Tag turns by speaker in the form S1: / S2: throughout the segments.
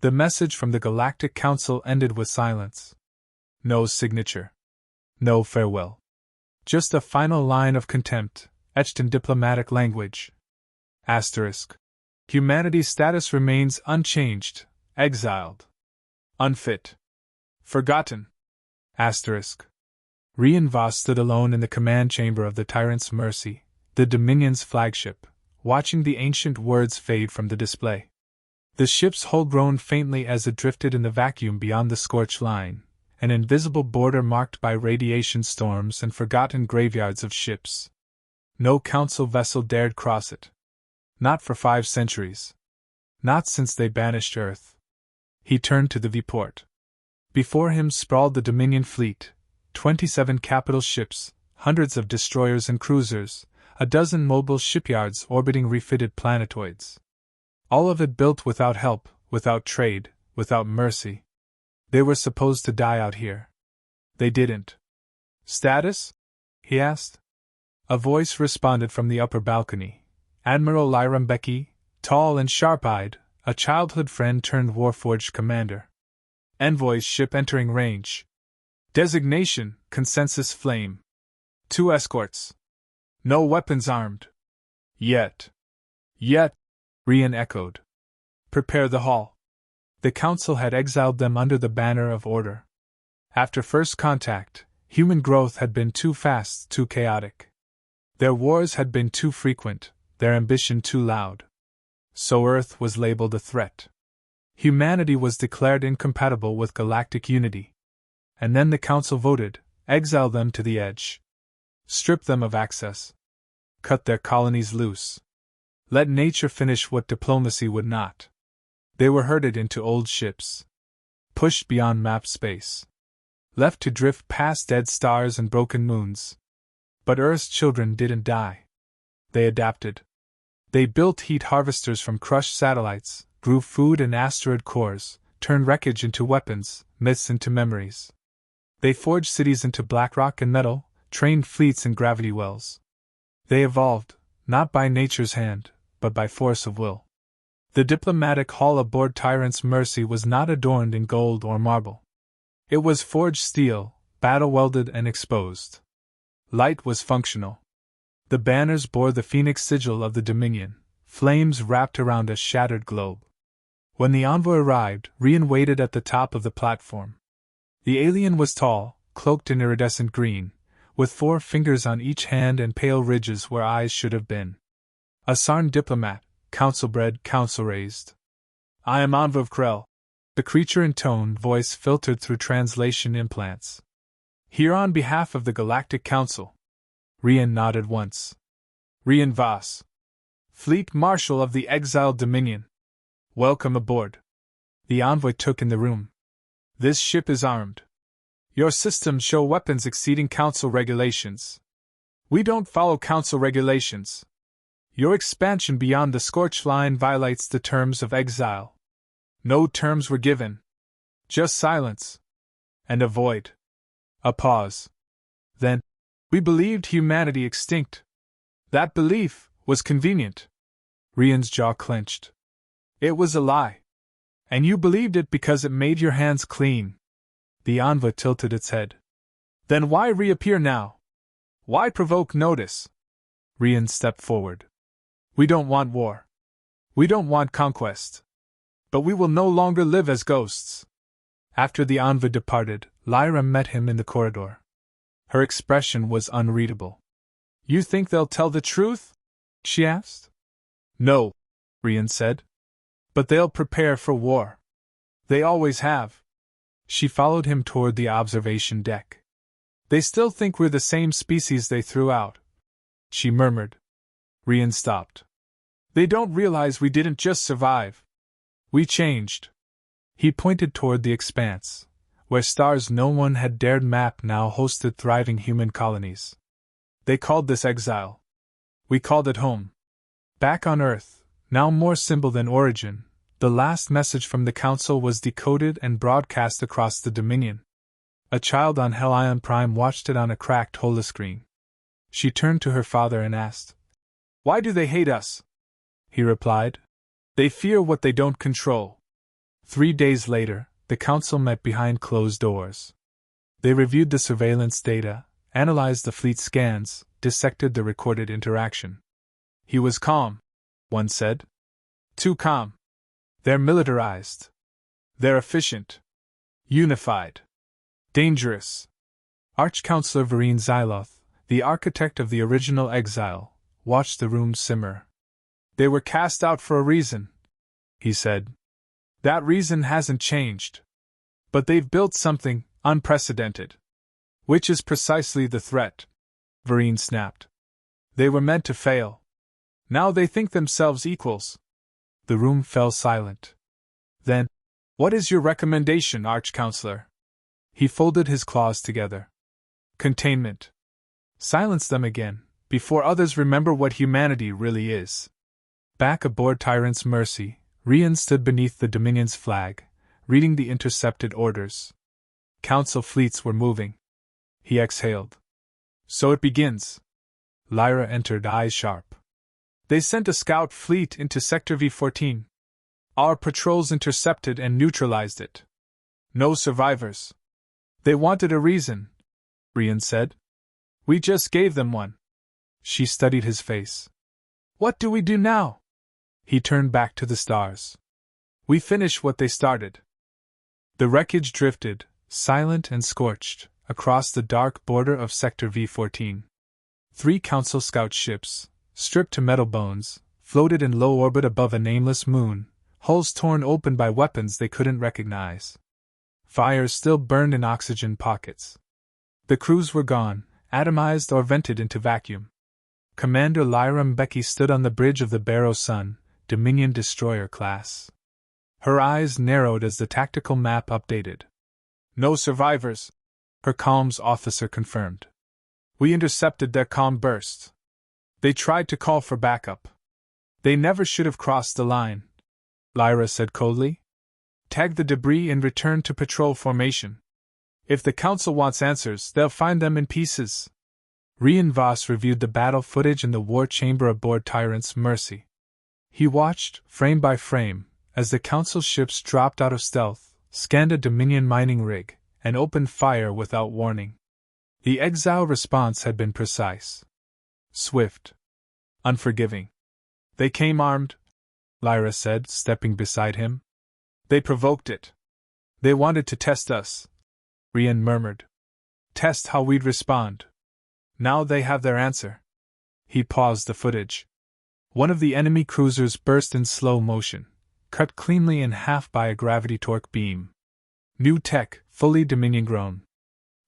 S1: The message from the Galactic Council ended with silence. No signature. No farewell. Just a final line of contempt, etched in diplomatic language. Asterisk. Humanity's status remains unchanged, exiled. Unfit. Forgotten. Asterisk. Rian Voss stood alone in the command chamber of the Tyrant's Mercy, the Dominion's flagship, watching the ancient words fade from the display. The ship's hull groaned faintly as it drifted in the vacuum beyond the scorch line, an invisible border marked by radiation storms and forgotten graveyards of ships. No council vessel dared cross it. Not for 5 centuries. Not since they banished Earth. He turned to the viewport. Before him sprawled the Dominion fleet, 27 capital ships, hundreds of destroyers and cruisers, a dozen mobile shipyards orbiting refitted planetoids. All of it built without help, without trade, without mercy. They were supposed to die out here. They didn't. Status? He asked. A voice responded from the upper balcony. Admiral Lyram Becky, tall and sharp-eyed, a childhood friend turned Warforged commander. Envoy's ship entering range. Designation, Consensus Flame. 2 escorts. No weapons armed. Yet. Yet, Rian echoed. Prepare the hall. The Council had exiled them under the banner of order. After first contact, human growth had been too fast, too chaotic. Their wars had been too frequent, their ambition too loud. So Earth was labeled a threat. Humanity was declared incompatible with galactic unity. And then the Council voted, exile them to the edge. Strip them of access. Cut their colonies loose. Let nature finish what diplomacy would not. They were herded into old ships. Pushed beyond map space. Left to drift past dead stars and broken moons. But Earth's children didn't die. They adapted. They built heat harvesters from crushed satellites, grew food in asteroid cores, turned wreckage into weapons, myths into memories. They forged cities into black rock and metal, trained fleets in gravity wells. They evolved, not by nature's hand, but by force of will. The diplomatic hall aboard Tyrant's Mercy was not adorned in gold or marble. It was forged steel, battle-welded and exposed. Light was functional. The banners bore the phoenix sigil of the Dominion, flames wrapped around a shattered globe. When the envoy arrived, Rian waited at the top of the platform. The alien was tall, cloaked in iridescent green, with 4 fingers on each hand and pale ridges where eyes should have been. A Sarn diplomat, council-bred, council-raised. I am Envoy of Krell. The creature-intoned voice filtered through translation implants. Here on behalf of the Galactic Council. Rian nodded once. Rian Voss. Fleet Marshal of the exiled Dominion. Welcome aboard. The envoy took in the room. This ship is armed. Your systems show weapons exceeding Council regulations. We don't follow Council regulations. Your expansion beyond the scorch line violates the terms of exile. No terms were given. Just silence. And a void. A pause. Then, we believed humanity extinct. That belief was convenient. Rian's jaw clenched. It was a lie. And you believed it because it made your hands clean. The envoy tilted its head. Then why reappear now? Why provoke notice? Rian stepped forward. We don't want war. We don't want conquest. But we will no longer live as ghosts. After the envoy departed, Lyra met him in the corridor. Her expression was unreadable. You think they'll tell the truth? She asked. No, Rian said. But they'll prepare for war. They always have. She followed him toward the observation deck. They still think we're the same species they threw out, she murmured. Rian stopped. They don't realize we didn't just survive. We changed. He pointed toward the expanse, where stars no one had dared map now hosted thriving human colonies. They called this exile. We called it home. Back on Earth, now more symbol than origin, the last message from the Council was decoded and broadcast across the Dominion. A child on Helion Prime watched it on a cracked holoscreen. She turned to her father and asked, Why do they hate us? He replied, They fear what they don't control. 3 days later, the council met behind closed doors. They reviewed the surveillance data, analyzed the fleet scans, dissected the recorded interaction. He was calm, one said. Too calm. They're militarized. They're efficient. Unified. Dangerous. Arch-Counselor Vareen Zyloth, the architect of the original exile, watched the room simmer. They were cast out for a reason, he said. That reason hasn't changed. But they've built something unprecedented. Which is precisely the threat, Vareen snapped. They were meant to fail. Now they think themselves equals. The room fell silent. Then, what is your recommendation, Arch-Counselor? He folded his claws together. Containment. Silence them again, before others remember what humanity really is. Back aboard Tyrant's Mercy, Rian stood beneath the Dominion's flag, reading the intercepted orders. Council fleets were moving. He exhaled. So it begins. Lyra entered, eyes sharp. They sent a scout fleet into Sector V14. Our patrols intercepted and neutralized it. No survivors. They wanted a reason, Rian said. We just gave them one. She studied his face. What do we do now? He turned back to the stars. We finish what they started. The wreckage drifted, silent and scorched, across the dark border of Sector V14. 3 Council scout ships, stripped to metal bones, floated in low orbit above a nameless moon, hulls torn open by weapons they couldn't recognize. Fires still burned in oxygen pockets. The crews were gone, atomized or vented into vacuum. Commander Lyra Mbeki stood on the bridge of the Barrow Sun, Dominion destroyer class. Her eyes narrowed as the tactical map updated. No survivors, her comms officer confirmed. We intercepted their comm bursts. They tried to call for backup. They never should have crossed the line, Lyra said coldly. Tag the debris and return to patrol formation. If the Council wants answers, they'll find them in pieces. Rian Voss reviewed the battle footage in the war chamber aboard Tyrant's Mercy. He watched, frame by frame, as the Council ships dropped out of stealth, scanned a Dominion mining rig, and opened fire without warning. The exile response had been precise. Swift. Unforgiving. They came armed, Lyra said, stepping beside him. They provoked it. They wanted to test us, Rian murmured. Test how we'd respond. Now they have their answer. He paused the footage. One of the enemy cruisers burst in slow motion, cut cleanly in half by a gravity torque beam. New tech, fully Dominion grown.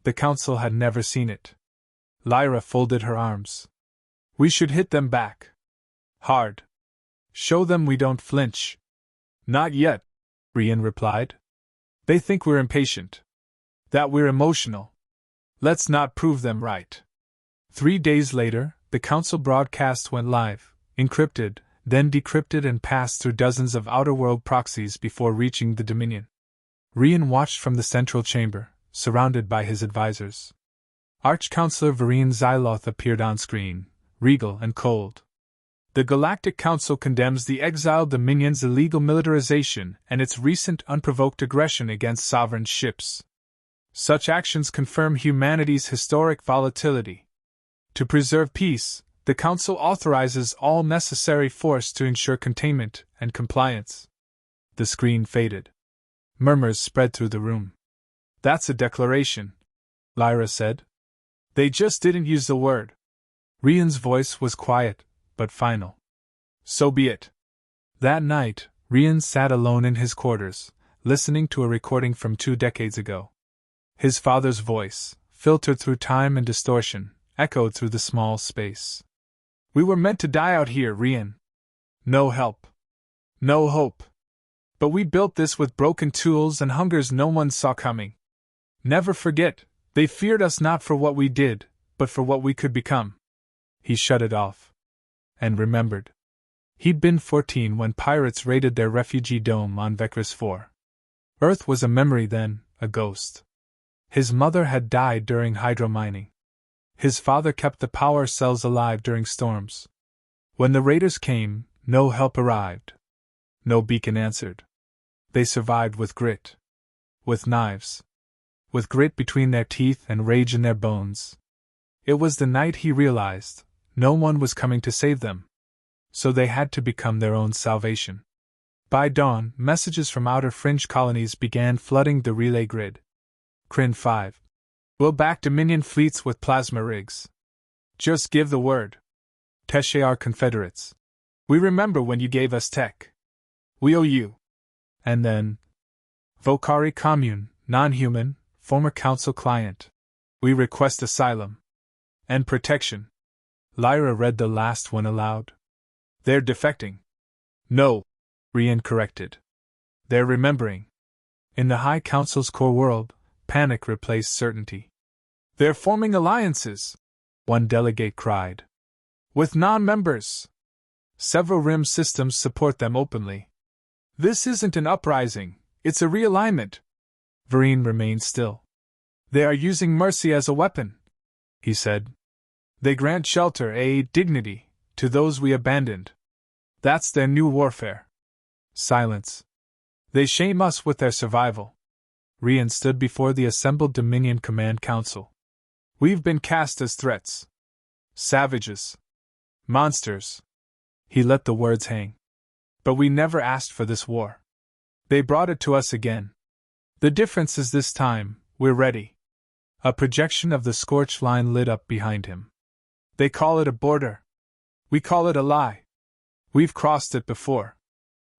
S1: The Council had never seen it. Lyra folded her arms. We should hit them back. Hard. Show them we don't flinch. Not yet, Rian replied. They think we're impatient. That we're emotional. Let's not prove them right. 3 days later, the Council broadcast went live, encrypted, then decrypted and passed through dozens of outer-world proxies before reaching the Dominion. Rian watched from the central chamber, surrounded by his advisors. Arch-Counselor Vareen Zyloth appeared on screen, regal and cold. The Galactic Council condemns the exiled Dominion's illegal militarization and its recent unprovoked aggression against sovereign ships. Such actions confirm humanity's historic volatility. To preserve peace, the Council authorizes all necessary force to ensure containment and compliance. The screen faded. Murmurs spread through the room. That's a declaration, Lyra said. They just didn't use the word. Rian's voice was quiet, but final. So be it. That night, Rian sat alone in his quarters, listening to a recording from 2 decades ago. His father's voice, filtered through time and distortion, echoed through the small space. We were meant to die out here, Rian. No help. No hope. But we built this with broken tools and hungers no one saw coming. Never forget, they feared us not for what we did, but for what we could become. He shut it off. And remembered. He'd been 14 when pirates raided their refugee dome on Vecris 4. Earth was a memory then, a ghost. His mother had died during hydromining. His father kept the power cells alive during storms. When the raiders came, no help arrived. No beacon answered. They survived with grit. With knives. With grit between their teeth and rage in their bones. It was the night he realized no one was coming to save them. So they had to become their own salvation. By dawn, messages from outer fringe colonies began flooding the relay grid. Crin 5. We'll back Dominion fleets with plasma rigs. Just give the word. Teshe our Confederates. We remember when you gave us tech. We owe you. And then. Vocari Commune, non-human, former council client. We request asylum. And protection. Lyra read the last one aloud. They're defecting. No. Rian corrected. They're remembering. In the High Council's core world, panic replaced certainty. They're forming alliances, one delegate cried. With non-members. Several RIM systems support them openly. This isn't an uprising, it's a realignment. Vereen remained still. They are using mercy as a weapon, he said. They grant shelter, aid, dignity, to those we abandoned. That's their new warfare. Silence. They shame us with their survival. Rian stood before the assembled Dominion Command Council. We've been cast as threats. Savages. Monsters. He let the words hang. But we never asked for this war. They brought it to us again. The difference is this time, we're ready. A projection of the scorched line lit up behind him. They call it a border. We call it a lie. We've crossed it before.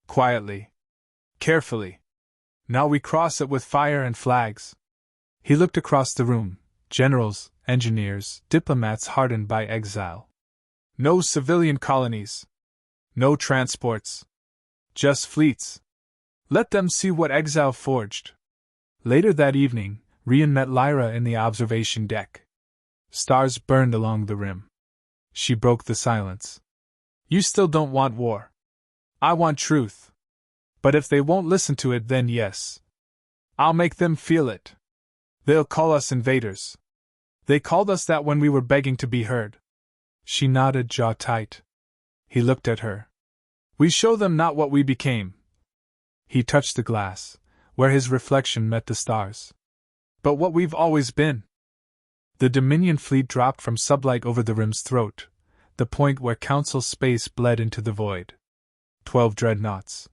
S1: Quietly. Carefully. Now we cross it with fire and flags. He looked across the room. Generals, engineers, diplomats hardened by exile. No civilian colonies. No transports. Just fleets. Let them see what exile forged. Later that evening, Rian met Lyra in the observation deck. Stars burned along the rim. She broke the silence. You still don't want war. I want truth. But if they won't listen to it, then yes. I'll make them feel it. They'll call us invaders. They called us that when we were begging to be heard. She nodded, jaw tight. He looked at her. We show them not what we became. He touched the glass, where his reflection met the stars. But what we've always been. The Dominion fleet dropped from sublight over the rim's throat, the point where Council space bled into the void. 12 dreadnoughts.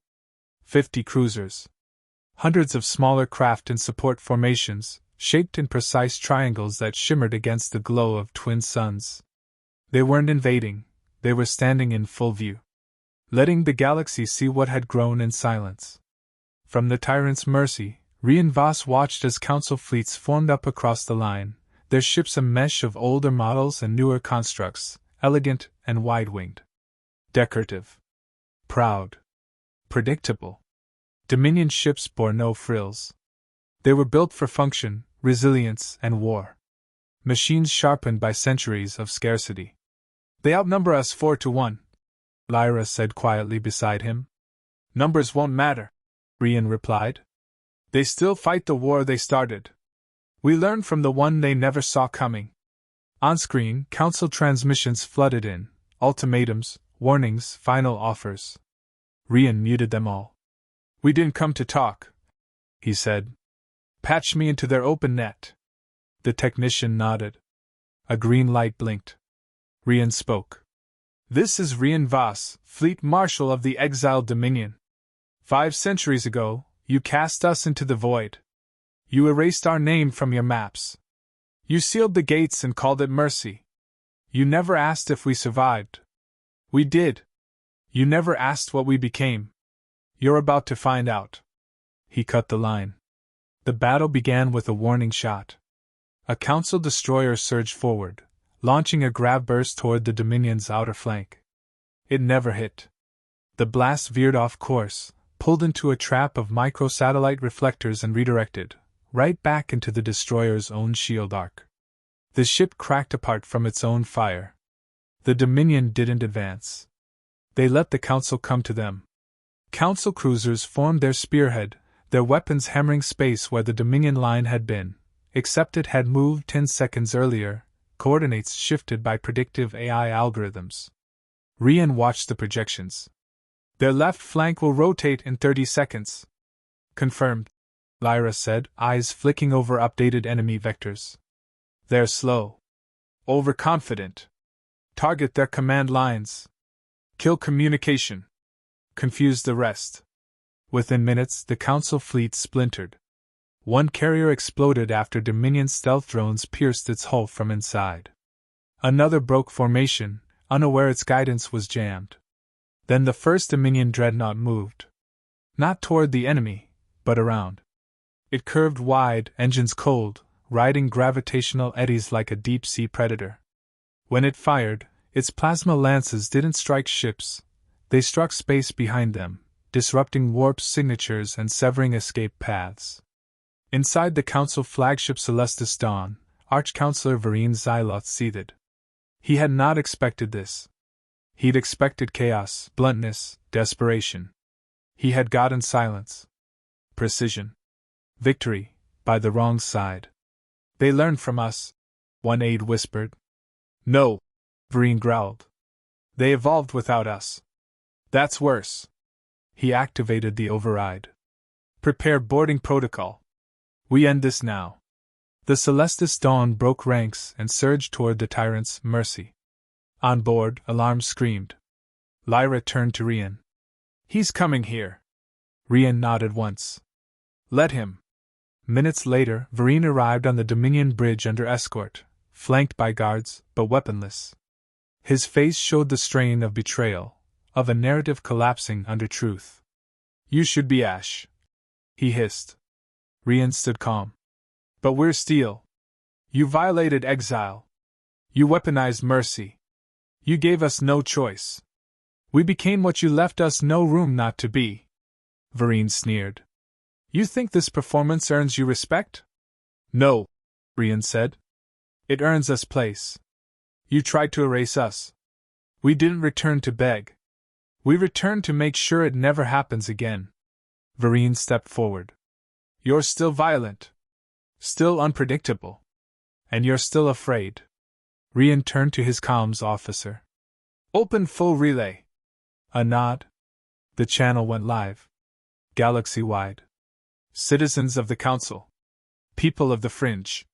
S1: 50 cruisers. Hundreds of smaller craft in support formations, shaped in precise triangles that shimmered against the glow of twin suns. They weren't invading, they were standing in full view. Letting the galaxy see what had grown in silence. From the tyrant's mercy, Rian Voss watched as Council fleets formed up across the line, their ships a mesh of older models and newer constructs, elegant and wide-winged. Decorative. Proud. Predictable. Dominion ships bore no frills. They were built for function, resilience, and war. Machines sharpened by centuries of scarcity. They outnumber us 4-1, Lyra said quietly beside him. Numbers won't matter, Rian replied. They still fight the war they started. We learned from the one they never saw coming. On-screen, Council transmissions flooded in, ultimatums, warnings, final offers. Rian muted them all. We didn't come to talk, he said. Patch me into their open net. The technician nodded. A green light blinked. Rian spoke. This is Rian Voss, Fleet Marshal of the exiled Dominion. 5 centuries ago, you cast us into the void. You erased our name from your maps. You sealed the gates and called it mercy. You never asked if we survived. We did. You never asked what we became. You're about to find out. He cut the line. The battle began with a warning shot. A Council destroyer surged forward, launching a grav burst toward the Dominion's outer flank. It never hit. The blast veered off course, pulled into a trap of microsatellite reflectors and redirected, right back into the destroyer's own shield arc. The ship cracked apart from its own fire. The Dominion didn't advance. They let the Council come to them. Council cruisers formed their spearhead, their weapons hammering space where the Dominion line had been, except it had moved 10 seconds earlier, coordinates shifted by predictive AI algorithms. Rian watched the projections. Their left flank will rotate in 30 seconds. Confirmed, Lyra said, eyes flicking over updated enemy vectors. They're slow. Overconfident. Target their command lines. Kill communication. Confuse the rest. Within minutes, the Council fleet splintered. One carrier exploded after Dominion stealth drones pierced its hull from inside. Another broke formation, unaware its guidance was jammed. Then the first Dominion dreadnought moved. Not toward the enemy, but around. It curved wide, engines cold, riding gravitational eddies like a deep-sea predator. When it fired, its plasma lances didn't strike ships, they struck space behind them, disrupting warp signatures and severing escape paths. Inside the Council flagship Celestis Dawn, Arch-Counselor Vareen Xyloth seethed. He had not expected this. He'd expected chaos, bluntness, desperation. He had gotten silence. Precision. Victory, by the wrong side. They learned from us, one aide whispered. No, Vareen growled. They evolved without us. That's worse. He activated the override. Prepare boarding protocol. We end this now. The Celestis Dawn broke ranks and surged toward the Tyrant's Mercy. On board, alarms screamed. Lyra turned to Rian. He's coming here. Rian nodded once. Let him. Minutes later, Vareen arrived on the Dominion bridge under escort, flanked by guards, but weaponless. His face showed the strain of betrayal, of a narrative collapsing under truth. You should be ash. He hissed. Rian stood calm. But we're steel. You violated exile. You weaponized mercy. You gave us no choice. We became what you left us no room not to be. Vareen sneered. You think this performance earns you respect? No, Rian said. It earns us place. You tried to erase us. We didn't return to beg. We returned to make sure it never happens again. Vareen stepped forward. You're still violent. Still unpredictable. And you're still afraid. Rian turned to his comms officer. Open full relay. A nod. The channel went live. Galaxy-wide. Citizens of the Council. People of the Fringe.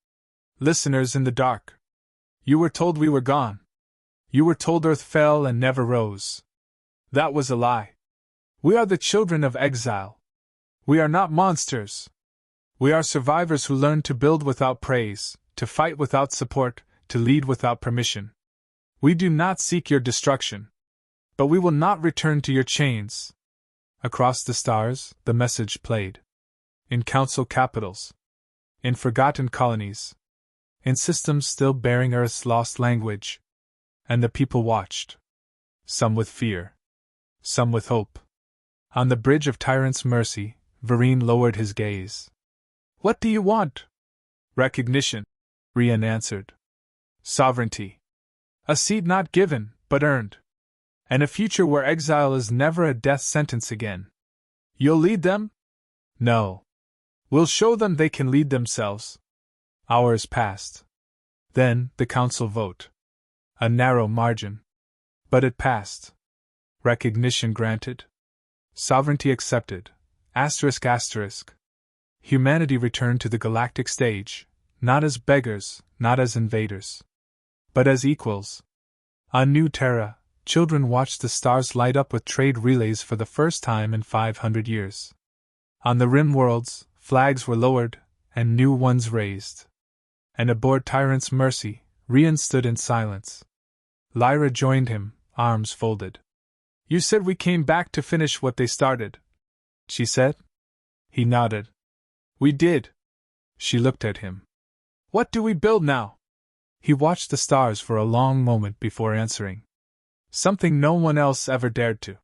S1: Listeners in the dark. You were told we were gone. You were told Earth fell and never rose. That was a lie. We are the children of exile. We are not monsters. We are survivors who learned to build without praise, to fight without support, to lead without permission. We do not seek your destruction. But we will not return to your chains. Across the stars, the message played. In council capitals. In forgotten colonies. In systems still bearing Earth's lost language. And the people watched. Some with fear. Some with hope. On the bridge of Tyrant's Mercy, Vareen lowered his gaze. What do you want? Recognition, Rian answered. Sovereignty. A seat not given, but earned. And a future where exile is never a death sentence again. You'll lead them? No. We'll show them they can lead themselves. Hours passed. Then, the council vote. A narrow margin. But it passed. Recognition granted. Sovereignty accepted. ***. Humanity returned to the galactic stage, not as beggars, not as invaders. But as equals. On New Terra, children watched the stars light up with trade relays for the first time in 500 years. On the rim worlds, flags were lowered, and new ones raised. And aboard Tyrant's Mercy, Rian stood in silence. Lyra joined him, arms folded. You said we came back to finish what they started, she said. He nodded. We did. She looked at him. What do we build now? He watched the stars for a long moment before answering. Something no one else ever dared to.